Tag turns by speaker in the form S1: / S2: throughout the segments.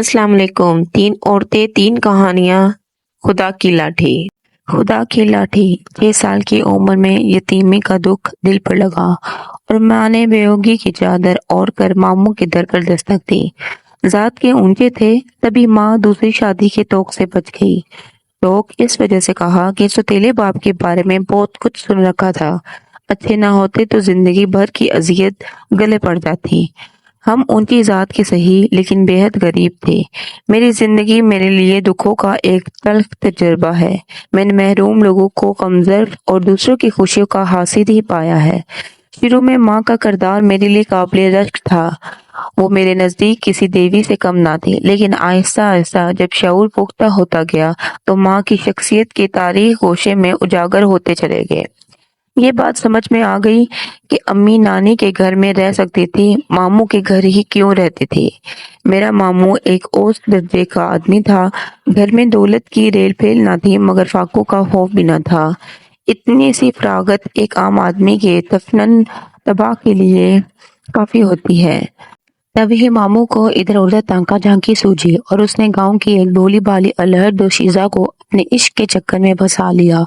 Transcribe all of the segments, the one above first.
S1: السلام علیکم۔ تین عورتیں، تین کہانیاں۔ خدا کی لاٹھی۔ خدا کی لاٹھی 6 سال کی عمر میں یتیمی کا دکھ دل پر لگا اور ماں نے بیوگی کی چادر اوڑھ کر ماموں کے در پر دستک دی۔ ذات کے اونچے تھے، تبھی ماں دوسری شادی کے توق سے بچ گئی۔ توق اس وجہ سے کہا کہ سوتیلے باپ کے بارے میں بہت کچھ سن رکھا تھا، اچھے نہ ہوتے تو زندگی بھر کی اذیت گلے پڑ جاتی۔ ہم اونچی ذات کے صحیح لیکن بے حد غریب تھے۔ میری زندگی میرے لیے دکھوں کا ایک تلخ تجربہ ہے۔ میں نے محروم لوگوں کو کمزور اور دوسروں کی خوشیوں کا حاسد ہی پایا ہے۔ شروع میں ماں کا کردار میرے لیے قابل رشک تھا، وہ میرے نزدیک کسی دیوی سے کم نہ تھی، لیکن آہستہ آہستہ جب شعور پختہ ہوتا گیا تو ماں کی شخصیت کے تاریخ گوشے میں اجاگر ہوتے چلے گئے۔ یہ بات سمجھ میں آ گئی کہ امی نانی کے گھر میں رہ سکتی تھی، ماموں کے گھر ہی کیوں رہتی تھی۔ میرا ماموں ایک اوسط درجے کا آدمی تھا، گھر میں دولت کی ریل پھیل نہ تھی مگر فاقوں کا خوف بھی نہ تھا۔ اتنی سی فراغت ایک عام آدمی کے تفنن تباہ کے لیے کافی ہوتی ہے۔ تبھی ماموں کو ادھر ادھر تانکا جھانکی سوجھی اور اس نے گاؤں کی ایک بھولی بھالی الہر دوشیزہ کو اپنے عشق کے چکر میں پھنسا لیا۔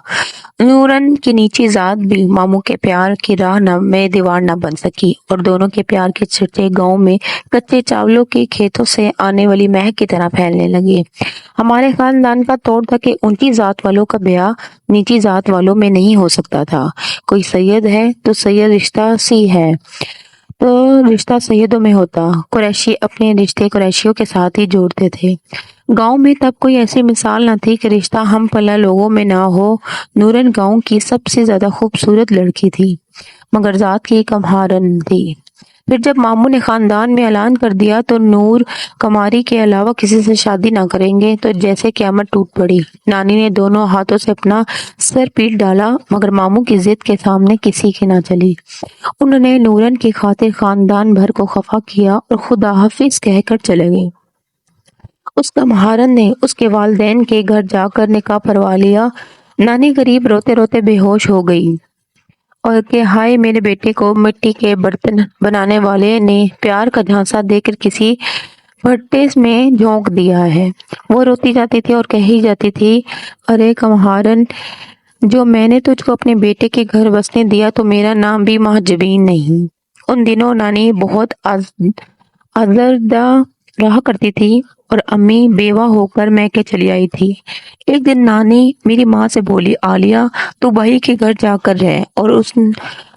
S1: نورن کی نیچی ذات بھی ماموں کے پیار کی راہ میں دیوار نہ بن سکی اور دونوں کے پیار کے چرچے گاؤں میں کچے چاولوں کے کھیتوں سے آنے والی مہک کی طرح پھیلنے لگے۔ ہمارے خاندان کا توڑ تھا کہ اونچی ذات والوں کا بیاہ نیچی ذات والوں میں نہیں ہو سکتا تھا۔ کوئی سید ہے تو سید رشتہ سی ہے تو رشتہ سیدوں میں ہوتا۔ قریشی اپنے رشتے قریشیوں کے ساتھ ہی جوڑتے تھے۔ گاؤں میں تب کوئی ایسی مثال نہ تھی کہ رشتہ ہم پلہ لوگوں میں نہ ہو۔ نورن گاؤں کی سب سے زیادہ خوبصورت لڑکی تھی مگر ذات کی کمہارن تھی۔ پھر جب ماموں نے خاندان میں اعلان کر دیا تو نور کماری کے علاوہ کسی سے شادی نہ کریں گے تو جیسے قیامت ٹوٹ پڑی۔ نانی نے دونوں ہاتھوں سے اپنا سر پیٹ ڈالا مگر ماموں کی ضد کے سامنے کسی کی نہ چلی۔ انہوں نے نورن کی خاطر خاندان بھر کو خفا کیا اور خدا حافظ کہہ کر چلے گئے۔ اس کمہارن نے اس کے والدین کے گھر جا کر نکاح پروا لیا۔ نانی غریب روتے روتے بے ہوش ہو گئی اور کہ ہائے میرے بیٹے کو مٹی کے برتن بنانے والے نے پیار کا جھانسا دے کر کسی بھٹے میں جھونک دیا ہے۔ وہ روتی جاتی تھی اور کہی جاتی تھی، ارے کمہارن، جو میں نے تجھ کو اپنے بیٹے کے گھر بسنے دیا تو میرا نام بھی مہجبین نہیں۔ ان دنوں نانی بہت آزردہ رہا کرتی تھی اور امی بیوہ ہو کر میکے چلی آئی تھی۔ ایک دن نانی میری ماں سے بولی، عالیہ تو بھائی کے گھر جا کر رہ اور اس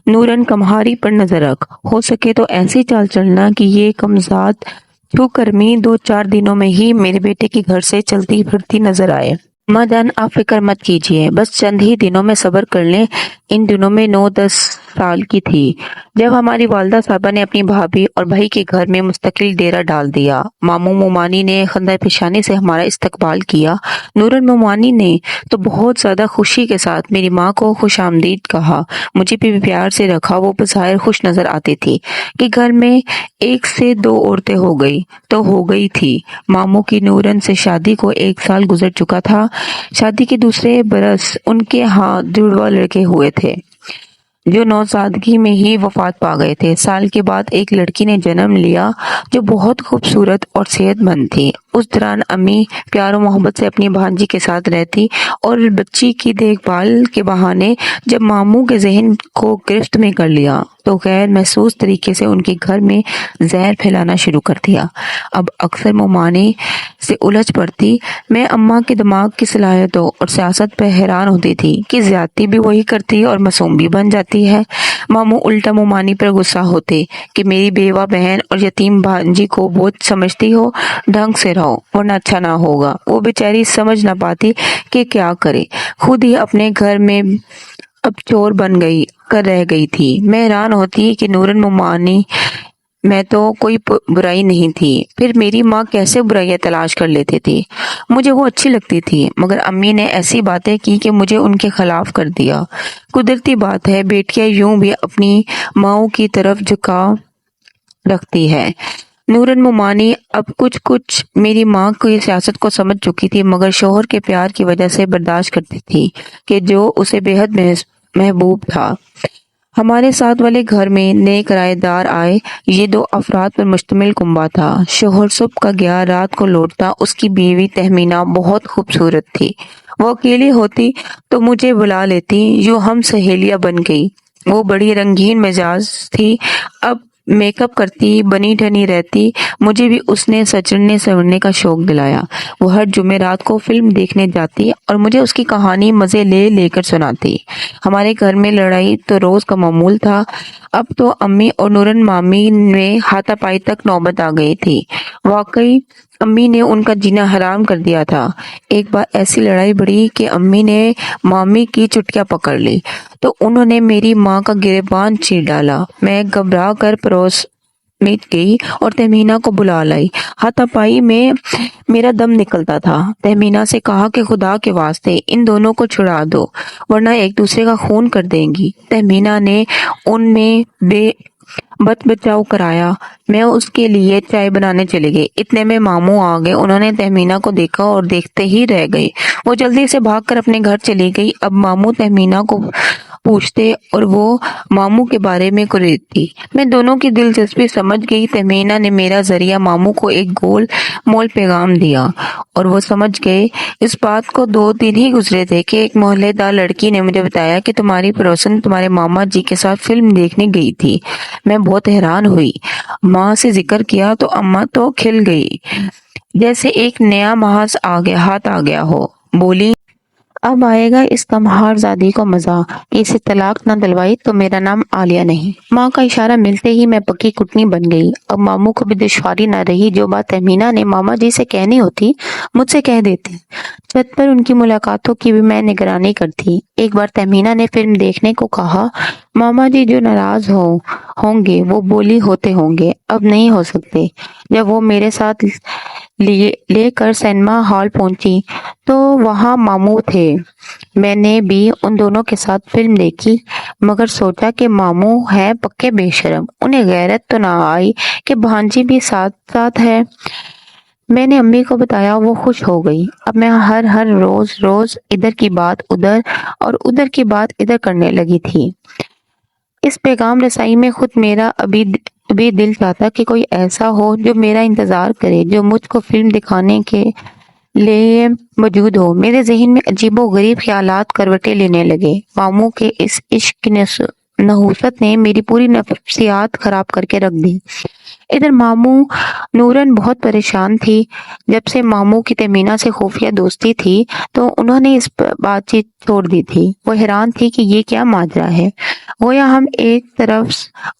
S1: نورن کمہاری پر نظر رکھ، ہو سکے تو ایسی چال چلنا کہ یہ کمزاد چھو کرمی 2-4 دنوں میں ہی میرے بیٹے کے گھر سے چلتی پھرتی نظر آئے۔ ماں جان آپ فکر مت کیجیے، بس چند ہی دنوں میں صبر کر لیں۔ ان دنوں میں 9-10 سال کی تھی جب ہماری والدہ صاحبہ نے اپنی بھابھی اور بھائی کے گھر میں مستقل ڈیرا ڈال دیا۔ ماموں مومانی نے خندہ پیشانی سے ہمارا استقبال کیا۔ نورن مومانی نے تو بہت زیادہ خوشی کے ساتھ میری ماں کو خوش آمدید کہا، مجھے بھی پیار سے رکھا۔ وہ بظاہر خوش نظر آتی تھی کہ گھر میں 1 سے 2 عورتیں ہو گئی تو ہو گئی تھی۔ ماموں کی نورن سے شادی کو 1 سال گزر چکا تھا۔ شادی کے دوسرے برس ان کے ہاں جڑواں لڑکے ہوئے تھے جو نوزادگی میں ہی وفات پا گئے تھے۔ سال کے بعد ایک لڑکی نے جنم لیا جو بہت خوبصورت اور صحت مند تھی۔ اس دوران امی پیار و محبت سے اپنی بھانجی کے ساتھ رہتی اور بچی کی دیکھ بھال کے بہانے جب ماموں کے ذہن کو گرفت میں کر لیا تو غیر محسوس طریقے سے ان کے گھر میں زہر پھیلانا شروع کر دیا۔ اب اکثر مومانی سے الجھ پڑتی۔ میں اماں کے دماغ کی صلاحیتوں اور سیاست پہ حیران ہوتی تھی کہ زیادتی بھی وہی کرتی اور معصوم بھی بن جاتی ہے۔ ماموں الٹا مومانی پر غصہ ہوتے کہ میری بیوہ بہن اور یتیم بھانجی کو بوجھ سمجھتی ہو، ڈھنگ سے رہو ورنہ اچھا نہ ہوگا۔ وہ بیچاری سمجھ نہ پاتی کہ کیا کرے، خود ہی اپنے گھر میں اب چور بن گئی کر رہ گئی تھی۔ میں حیران ہوتی کہ نورن مومانی میں تو کوئی برائی نہیں تھی، پھر میری ماں کیسے برائیاں تلاش کر لیتی تھی۔ مجھے وہ اچھی لگتی تھی مگر امی نے ایسی باتیں کی کہ مجھے ان کے خلاف کر دیا۔ قدرتی بات ہے، بیٹیاں یوں بھی اپنی ماؤں کی طرف جھکاؤ رکھتی ہے۔ نورن مومانی اب کچھ میری ماں کی سیاست کو سمجھ چکی تھی مگر شوہر کے پیار کی وجہ سے برداشت کرتی تھی کہ جو اسے بے حد محبوب تھا۔ ہمارے ساتھ والے گھر میں نئے کرایہ دار آئے۔ یہ 2 افراد پر مشتمل کنبہ تھا۔ شوہر صبح کا گیا، رات کو لوٹتا۔ اس کی بیوی تہمینہ بہت خوبصورت تھی۔ وہ اکیلی ہوتی تو مجھے بلا لیتی، یوں ہم سہیلیاں بن گئی۔ وہ بڑی رنگین مزاج تھی، اب میک اپ کرتی، بنی ٹھنی رہتی۔ مجھے بھی اس نے سجنے سنورنے کا شوق دلایا۔ وہ ہر جمعرات کو فلم دیکھنے جاتی اور مجھے اس کی کہانی مزے لے لے کر سناتی۔ ہمارے گھر میں لڑائی تو روز کا معمول تھا۔ اب تو امی اور نورن مامی میں ہاتھا پائی تک نوبت آ گئی تھی۔ واقعی امی نے ان کا جینا حرام کر دیا تھا۔ ایک بار ایسی لڑائی بڑھی کہ امی نے مامی کی چٹکیاں پکڑ لی تو انہوں نے میری ماں کا گریبان چیر ڈالا۔ میں گھبرا کر پڑوس میں گئی اور تہمینہ کو بلا لائی۔ ہاتھا پائی میں میرا دم نکلتا تھا۔ تہمینہ سے کہا کہ خدا کے واسطے ان دونوں کو چھڑا دو ورنہ ایک دوسرے کا خون کر دیں گی۔ تہمینہ نے ان میں بت بچاؤ کرایا۔ میں اس کے لیے چائے بنانے چلی گئی۔ اتنے میں ماموں آ گئے۔ انہوں نے تہمینہ کو دیکھا اور دیکھتے ہی رہ گئے۔ وہ جلدی سے بھاگ کر اپنے گھر چلی گئی۔ اب ماموں تہمینہ کو پوچھتے اور وہ ماموں کے بارے میں قریدتی۔ میں دونوں کی دلچسپی سمجھ گئی۔ تہمینہ نے میرا ذریعہ ماموں کو ایک گول مول پیغام دیا اور وہ سمجھ گئے۔ اس بات کو 2 دن ہی گزرے تھے کہ ایک محلے دار لڑکی نے مجھے بتایا کہ تمہاری پڑوسن تمہارے ماما جی کے ساتھ فلم دیکھنے گئی تھی۔ میں بہت حیران ہوئی۔ ماں سے ذکر کیا تو اماں تو کھل گئی جیسے ایک نیا محاذ ہاتھ آ گیا ہو۔ بولی، اب آئے گا اس کمہار زادی کو مزہ کہ اسے طلاق نہ دلوائی تو میرا نام عالیہ نہیں۔ ماں کا اشارہ ملتے ہی میں پکی کٹنی بن گئی۔ اب ماموں کو بھی دشواری نہ رہی۔ جو بات تہمینہ نے ماما جی سے کہنی ہوتی مجھ سے کہہ دیتے۔ چھت پر ان کی ملاقاتوں کی بھی میں نگرانی کرتی۔ ایک بار تہمینہ نے فلم دیکھنے کو کہا۔ ماما جی جو ناراض ہوں گے وہ بولی ہوتے ہوں گے اب نہیں ہو سکتے۔ جب وہ میرے ساتھ لے کر سینما ہال پہنچی تو وہاں ماموں تھے۔ میں نے بھی ان دونوں کے ساتھ فلم دیکھی مگر سوچا کہ ماموں ہے پکے بے شرم، انہیں غیرت تو نہ آئی کہ بھانجی بھی ساتھ ساتھ ہے۔ میں نے امی کو بتایا، وہ خوش ہو گئی۔ اب میں ہر روز ادھر کی بات ادھر اور ادھر کی بات ادھر کرنے لگی تھی۔ اس پیغام رسائی میں خود میرا ابھی دل چاہتا کہ کوئی ایسا ہو جو میرا انتظار کرے، جو مجھ کو فلم دکھانے کے لیے موجود ہو۔ میرے ذہن میں عجیب و غریب خیالات کروٹیں لینے لگے۔ ماموں کے اس عشق کی نحوست نے میری پوری نفسیات خراب کر کے رکھ دی۔ ادھر ماموں نورن بہت پریشان تھی۔ جب سے ماموں کی تہمینہ سے خفیہ دوستی تھی تو انہوں نے اس بات چیت چھوڑ دی تھی۔ وہ حیران تھی کہ یہ کیا ماجرا ہے، گویا ہم ایک طرف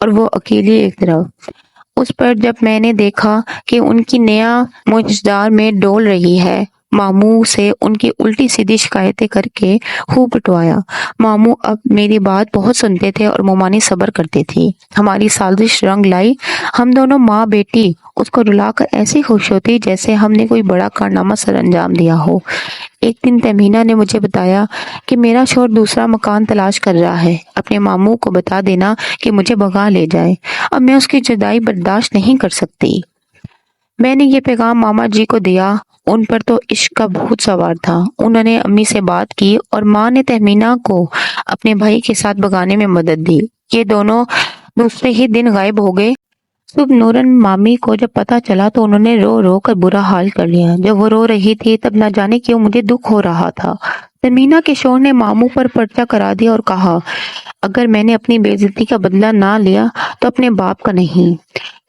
S1: اور وہ اکیلی ایک طرف۔ اس پر جب میں نے دیکھا کہ ان کی نیا مجدار میں ڈول رہی ہے، ماموں سے ان کی الٹی سیدھی شکایتیں کر کے خوب پٹوایا۔ ماموں اب میری بات بہت سنتے تھے اور ممانی صبر کرتی تھی۔ ہماری سازش رنگ لائی۔ ہم دونوں ماں بیٹی اس کو رلا کر ایسی خوش ہوتی جیسے ہم نے کوئی بڑا کارنامہ سر انجام دیا ہو۔ ایک دن تہمینہ نے مجھے بتایا کہ میرا شوہر دوسرا مکان تلاش کر رہا ہے، اپنے ماموں کو بتا دینا کہ مجھے بھگا لے جائے، اب میں اس کی جدائی برداشت نہیں کر سکتی۔ میں نے یہ پیغام ماما جی کو دیا۔ ان پر تو عشق کا بھوت سوار تھا۔ انہوں نے امی سے بات کی اور ماں نے تہمینہ کو اپنے بھائی کے ساتھ بھگانے میں مدد دی۔ یہ دونوں دوسرے ہی دن غائب ہو گئے۔ صبح نورن مامی کو جب پتا چلا تو انہوں نے رو رو کر برا حال کر لیا۔ جب وہ رو رہی تھی تب نہ جانے کیوں مجھے دکھ ہو رہا تھا۔ تہمینہ کے شوہر نے ماموں پر پرچہ کرا دیا اور کہا، اگر میں نے اپنی بے عزتی کا بدلہ نہ لیا تو اپنے باپ کا نہیں۔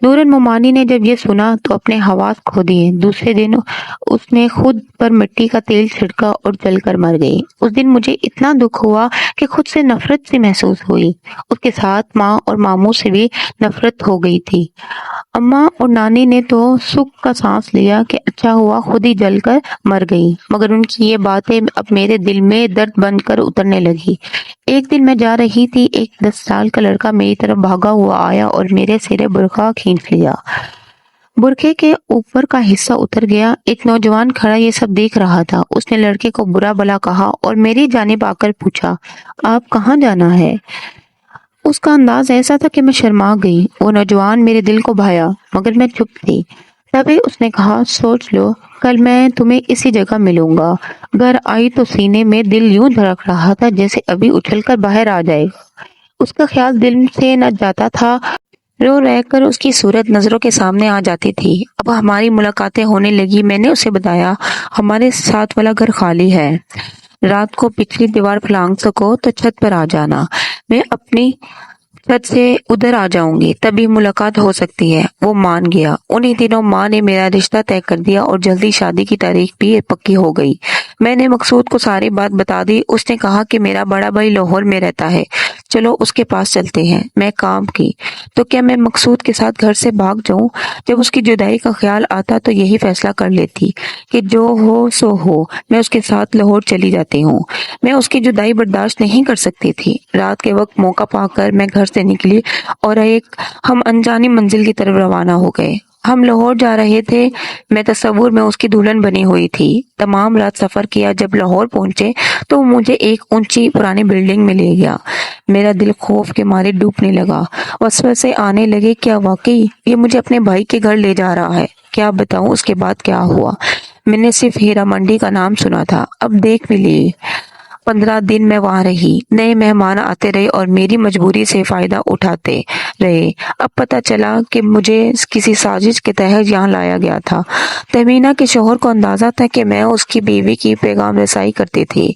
S1: نورن ممانی نے جب یہ سنا تو اپنے حواس کھو دیے۔ دوسرے دن اس نے خود پر مٹی کا تیل چھڑکا اور جل کر مر گئی۔ اس دن مجھے اتنا دکھ ہوا کہ خود سے نفرت سی محسوس ہوئی۔ اس کے ساتھ ماں اور ماموں سے بھی نفرت ہو گئی تھی۔ اماں اور نانی نے تو سکھ کا سانس لیا کہ اچھا ہوا خود ہی جل کر مر گئی، مگر ان کی یہ باتیں اب میرے دل میں درد بن کر اترنے لگی۔ ایک دن میں جا رہی تھی، ایک 10 سال کا لڑکا میری طرف بھاگا ہوا آیا اور میرے سرے برقع کھینچ لیا۔ برقعے کے اوپر کا حصہ اتر گیا۔ ایک نوجوان کھڑا یہ سب دیکھ رہا تھا۔ اس نے لڑکے کو برا بھلا کہا اور میری جانب آ کر پوچھا، آپ کہاں جانا ہے؟ اس کا انداز ایسا تھا کہ میں شرما گئی۔ وہ نوجوان میرے دل کو بھایا مگر میں چپ تھی۔ تبھی اس نے کہا، سوچ لو، کل میں تمہیں اسی جگہ ملوں گا۔ گھر آئی تو سینے میں دل یوں دھڑک رہا تھا جیسے ابھی اچھل کر باہر آ جائے گا۔ اس کا خیال دل سے نہ جاتا تھا، رو رہ کر اس کی صورت نظروں کے سامنے آ جاتی تھی۔ اب ہماری ملاقاتیں ہونے لگی۔ میں نے اسے بتایا ہمارے ساتھ والا گھر خالی ہے، رات کو پچھلی دیوار پھلانگ سکو تو چھت پر آ جانا، میں اپنی چھت سے ادھر آ جاؤں گی، تبھی ملاقات ہو سکتی ہے۔ وہ مان گیا۔ انہی دنوں ماں نے میرا رشتہ طے کر دیا اور جلدی شادی کی تاریخ بھی پکی ہو گئی۔ میں نے مقصود کو ساری بات بتا دی۔ اس نے کہا کہ میرا بڑا بھائی لاہور میں رہتا ہے، چلو اس کے پاس چلتے ہیں۔ میں کام کی تو کیا میں مقصود کے ساتھ گھر سے بھاگ جاؤں؟ جب اس کی جدائی کا خیال آتا تو یہی فیصلہ کر لیتی کہ جو ہو سو ہو، میں اس کے ساتھ لاہور چلی جاتی ہوں۔ میں اس کی جدائی برداشت نہیں کر سکتی تھی۔ رات کے وقت موقع پا کر میں گھر سے نکلی اور ہم انجانی منزل کی طرف روانہ ہو گئے۔ ہم لاہور جا رہے تھے۔ میں تصور میں اس کی دلہن بنی ہوئی تھی۔ تمام رات سفر کیا۔ جب لاہور پہنچے تو وہ مجھے ایک اونچی پرانی بلڈنگ میں لے گیا۔ میرا دل خوف کے مارے ڈوبنے لگا۔ وسوسے آنے لگے، کیا واقعی یہ مجھے اپنے بھائی کے گھر لے جا رہا ہے؟ کیا بتاؤں اس کے بعد کیا ہوا؟ میں نے صرف ہیرا منڈی کا نام سنا تھا، اب دیکھ بھی لی۔ 15 دن میں وہاں رہی۔ نئے مہمان آتے رہے اور میری مجبوری سے فائدہ اٹھاتے رہے۔ اب پتہ چلا کہ مجھے کسی سازش کے تحت یہاں لایا گیا تھا۔ تہمینہ کے شوہر کو اندازہ تھا کہ میں اس کی بیوی کی پیغام رسائی کرتی تھی،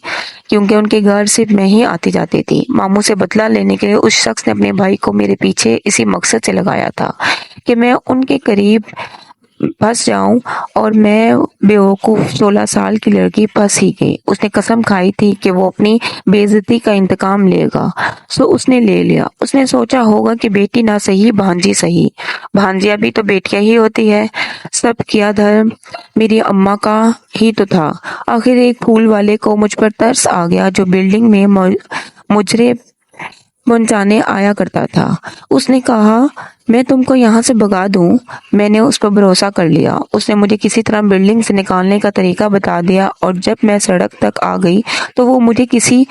S1: کیونکہ ان کے گھر صرف میں ہی آتی جاتی تھی۔ ماموں سے بدلہ لینے کے لیے اس شخص نے اپنے بھائی کو میرے پیچھے اسی مقصد سے لگایا تھا کہ میں ان کے قریب پھنس جاؤں، اور میں بیوقوف 16 سال کی لڑکی پھنس ہی گئی۔ اس نے قسم کھائی تھی کہ وہ اپنی بے عزتی کا انتقام لے گا، سو اس نے لے لیا۔ اس نے سوچا ہوگا کہ بیٹی نہ صحیح بھانجی صحیح، بھانجیاں بھی تو بیٹیاں ہی ہوتی ہے۔ سب کیا دھرم میری اماں کا ہی تو تھا۔ آخر ایک پھول والے کو مجھ پر ترس آ گیا جو بلڈنگ میں مجرے پہنچانے آیا کرتا تھا۔ اس نے کہا میں تم کو یہاں سے بھگا دوں۔ میں نے اس پر بھروسہ کر لیا۔ اس نے مجھے کسی طرح بلڈنگ سے نکالنے کا طریقہ بتا دیا، اور جب میں سڑک تک آ گئی تو وہ مجھے کسی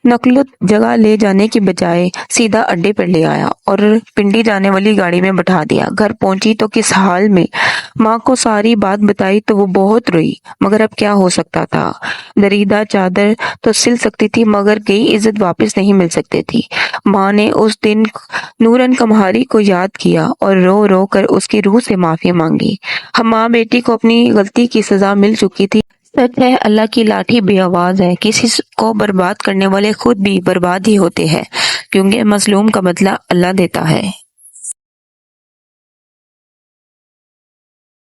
S1: نقل جگہ لے جانے کی بجائے سیدھا اڈے پر لے آیا اور پنڈی جانے والی گاڑی میں بٹھا دیا۔ گھر پہنچی تو کس حال میں ماں کو ساری بات بتائی تو وہ بہت روئی، مگر اب کیا ہو سکتا تھا؟ دریدہ چادر تو سل سکتی تھی، مگر گئی عزت واپس نہیں مل سکتی تھی۔ ماں نے اس دن نورن کمہاری کو یاد کیا اور رو رو کر اس کی روح سے معافی مانگی۔ ہم ماں بیٹی کو اپنی غلطی کی سزا مل چکی تھی۔ سچ ہے، اللہ کی لاٹھی بے آواز ہے۔ کسی کو برباد کرنے والے خود بھی برباد ہی ہوتے ہیں، کیونکہ مظلوم کا بدلہ اللہ دیتا ہے۔